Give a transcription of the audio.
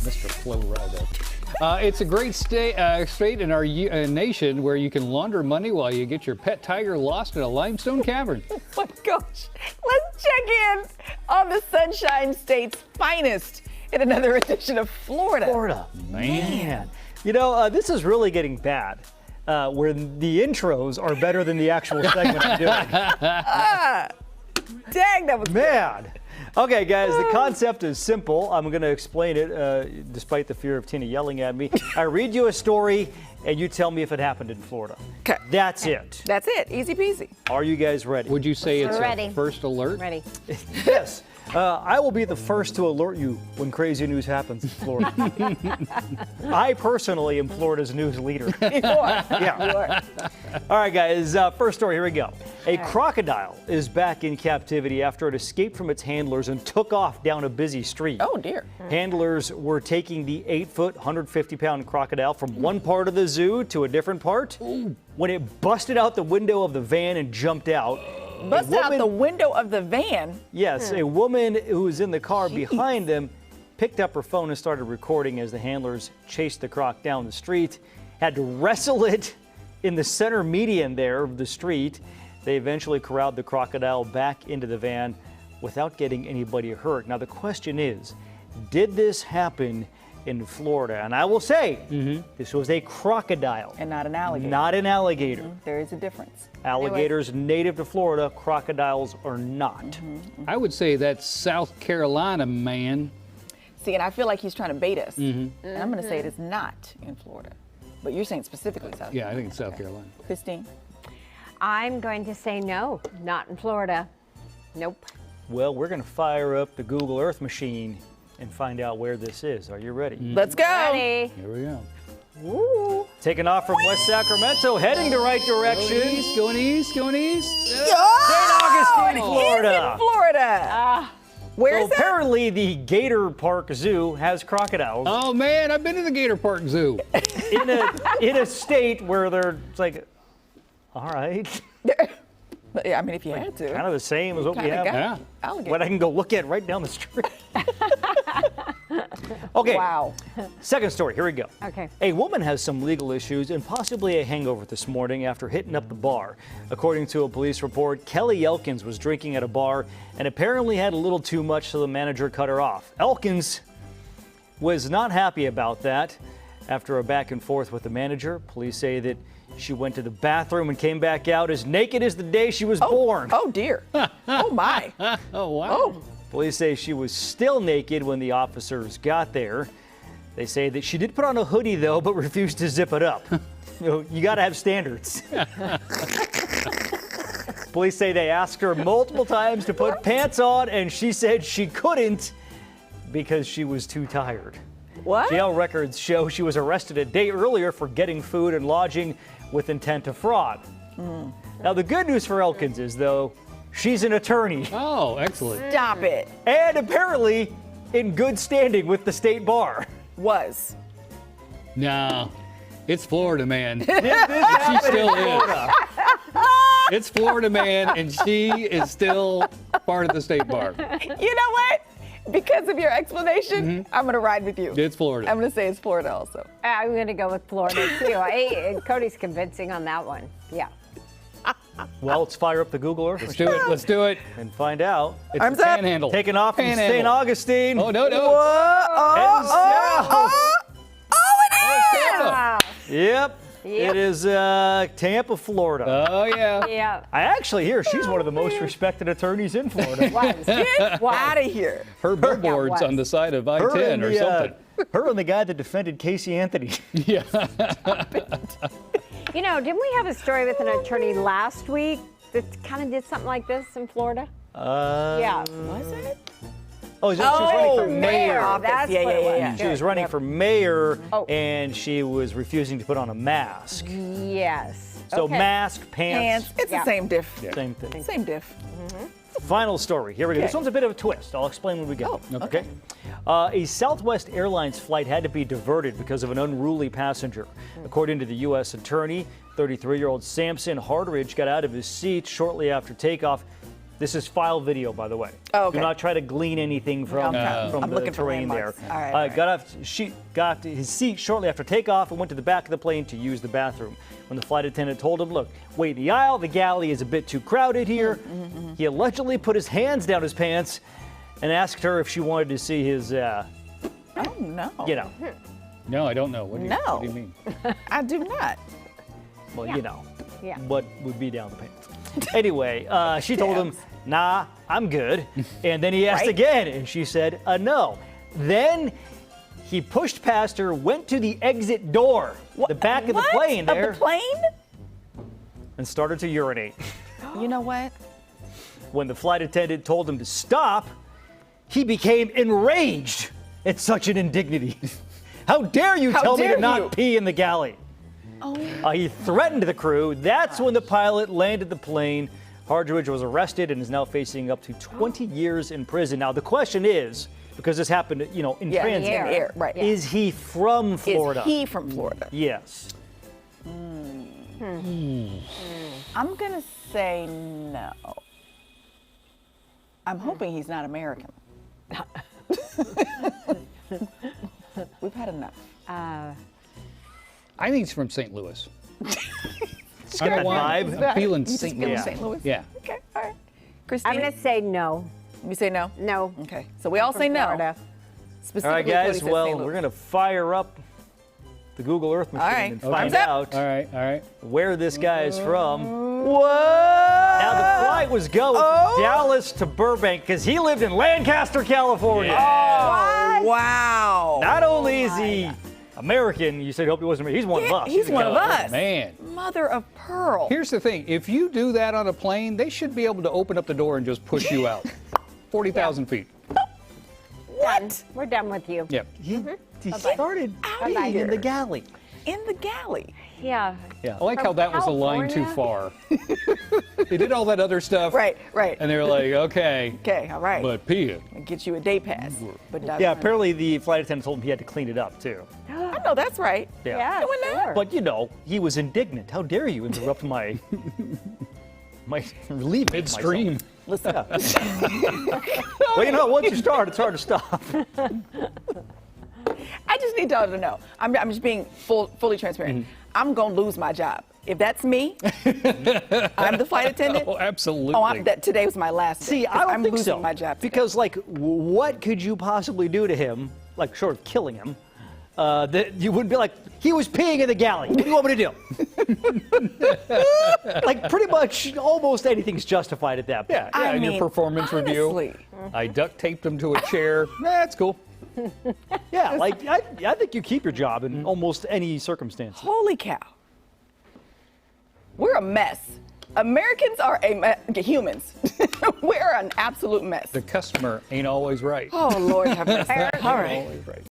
Mr. Florida. It's a great state in our nation where you can launder money while you get your pet tiger lost in a limestone cavern. Oh my gosh. Let's check in on the Sunshine State's finest in another edition of Florida. Florida, man. You know, this is really getting bad, where the intros are better than the actual segment I'm doing. Dang, that was Man. Okay, guys, the concept is simple. I'm going to explain it despite the fear of Tina yelling at me. I read you a story, and you tell me if it happened in Florida. Okay. That's it. That's it. Easy peasy. Are you guys ready? Would you say it's Ready. a first alert? Ready. Yes. I will be the first to alert you when crazy news happens in Florida. I personally am Florida's news leader. You are. Yeah. You are. All right, guys, first story, here we go. A crocodile is back in captivity after it escaped from its handlers and took off down a busy street. Oh, dear. Handlers were taking the 8-foot, 150-pound crocodile from one part of the zoo to a different part. When it busted out the window of the van and jumped out. Busted out the window of the van. Yes, a woman who was in the car behind them picked up her phone and started recording as the handlers chased the croc down the street, had to wrestle it in the center median there of the street. They eventually corralled the crocodile back into the van without getting anybody hurt. Now the question is, did this happen in Florida? And I will say, this was a crocodile. And not an alligator. Not an alligator. There is a difference. Alligators native to Florida, crocodiles are not. I would say that's South Carolina, man. See, and I feel like he's trying to bait us. And I'm going to say it is not in Florida. But you're saying specifically South Yeah, I Carolina. think it's South Carolina. Christine? I'm going to say no, not in Florida. Nope. Well, we're going to fire up the Google Earth machine and find out where this is. Are you ready? Let's go. Ready. Here we go. Woo. Taking off from West Sacramento, heading the right direction. Going east, going east. Oh, Augustine, it is Florida. in Florida. Where So is that? apparently the Gator Park Zoo has crocodiles Oh man, I've been to the Gator Park Zoo. in a state where they're it's like, all right, Yeah, I mean, if you had to. kind of the same as what we Kinda have. got Yeah. alligator. What I can go look at right down the street. Okay, Wow. second story, here we go. Okay. A woman has some legal issues and possibly a hangover this morning after hitting up the bar. According to a police report, Kelly Elkins was drinking at a bar and apparently had a little too much, so the manager cut her off. Elkins was not happy about that. After a back and forth with the manager, police say that she went to the bathroom and came back out as naked as the day she was born. Oh, dear. Oh, my. Oh wow. Oh. Police say she was still naked when the officers got there. They say that she did put on a hoodie, though, but refused to zip it up. You got to have standards. Police say they asked her multiple times to put pants on, and she said she couldn't because she was too tired. What? Jail records show she was arrested a day earlier for getting food and lodging with intent to fraud. Now, the good news for Elkins is, though, she's an attorney Oh, excellent. Stop it. and apparently in good standing with the state bar. Was. No, it's Florida, man. Did this happen She still in is. Florida? It's Florida, man, and she is still part of the state bar. You know what? Because of your explanation, I'm going to ride with you. It's Florida. I'm going to say it's Florida also. I'm going to go with Florida, too. Cody's convincing on that one. Yeah. Well, let's fire up the Google Earth Let's do it. Let's do it. and find out. It's Arms the up. Panhandle. Taking off from Panhandle. St. Augustine. Oh no, no. Heading south. Tampa. Yep. Yep. It is Tampa, Florida. Oh yeah. Yeah. I actually hear she's one of the most respected attorneys in Florida. Get out of here. Her billboards was. on the side of Her I-10 and or the, something. her and the guy that defended Casey Anthony. Yeah. You know, didn't we have a story with an attorney last week that kind of did something like this in Florida? Yeah. Was it? Oh, she was running for mayor. mayor. Office. That's Yeah, what yeah, it was. yeah. She was Good. running Yep. for mayor, Oh. and she was refusing to put on a mask. Yes. So Okay. mask, Pants. It's Yeah. the same diff. same thing. Same diff. Final story. Here we go. This Okay. one's a bit of a twist. I'll explain when we go. Oh, okay. A Southwest Airlines flight had to be diverted because of an unruly passenger. According to the U.S. attorney, 33-year-old Samson Hardridge got out of his seat shortly after takeoff This is file video, by the way. Oh, okay. Do not try to glean anything from, Okay. from I'm the looking for terrain there. landmarks. All right, all right. Got to his seat shortly after takeoff and went to the back of the plane to use the bathroom. When the flight attendant told him, look, wait in the aisle, the galley is a bit too crowded here. He allegedly put his hands down his pants and asked her if she wanted to see his, Oh, no. you know, No, I don't know. What do you, No. what do you mean? I do not. well, you know, Yeah. what would be down the pants. Anyway, she told him, nah, I'm good. And then he asked Right. again, and she said, no. Then he pushed past her, went to the exit door, the back of the What? plane there, Of the plane? and started to urinate. You know what? When the flight attendant told him to stop, he became enraged at such an indignity. How dare you How tell me dare to not you? pee in the galley? Oh, He threatened the crew. That's when the pilot landed the plane. Hardridge was arrested and is now facing up to 20 years in prison. Now, the question is, because this happened, in yeah, in the transit, air, right. is he from Florida? Is he from Florida? Yes. I'm going to say no. I'm hoping he's not American. We've had enough. I think he's from St. Louis. I got don't want. vibe. I'm feeling You just St. feeling Louis. St. Louis? Yeah. Okay, all right. Christine, I'm going to say no. you say no? No. Okay, so we all say no. Florida. All Specifically, right, guys. Cody says Well, St. Louis. we're going to fire up the Google Earth machine right. and Okay. find Thumbs up. out All right. All right. where this guy is from. What? Now, the flight was going from Dallas to Burbank because he lived in Lancaster, California. Oh, wow. Not only is he American, you said hope he wasn't. He's one of us. He's one of a us. Man. Mother of pearl. Here's the thing. If you do that on a plane, they should be able to open up the door and just push you out. 40,000 feet. What? We're done with you. Yep. He started Outta peeing here. in the galley. In the galley. Yeah. I like how that was a line too far. They did all that other stuff. Right, right. And they were like, okay, Okay, all right. but peeing. And get you a day pass. But not Yeah, apparently the flight attendant told him he had to clean it up too. I know that's right. Yeah, Doing that? sure. But he was indignant. How dare you interrupt my relieving Midstream. Listen. Well, once you start, it's hard to stop. I just need y'all to know. I'm just being fully transparent. I'm gonna lose my job. If that's me, I'm the flight attendant. Oh, absolutely. Today was my last day. See, I don't I'm think losing so. my job today. Because, what could you possibly do to him, short of killing him, that you wouldn't be like, he was peeing in the galley. What do you want me to do? Pretty much almost anything's justified at that point. Yeah, I in your mean, performance review. honestly. I duct taped him to a chair. That's cool. Yeah, I think you keep your job in almost any circumstance. Holy cow. We're a mess. Americans are humans. We're an absolute mess. The customer ain't always right. Oh, Lord have mercy. All right. Always right.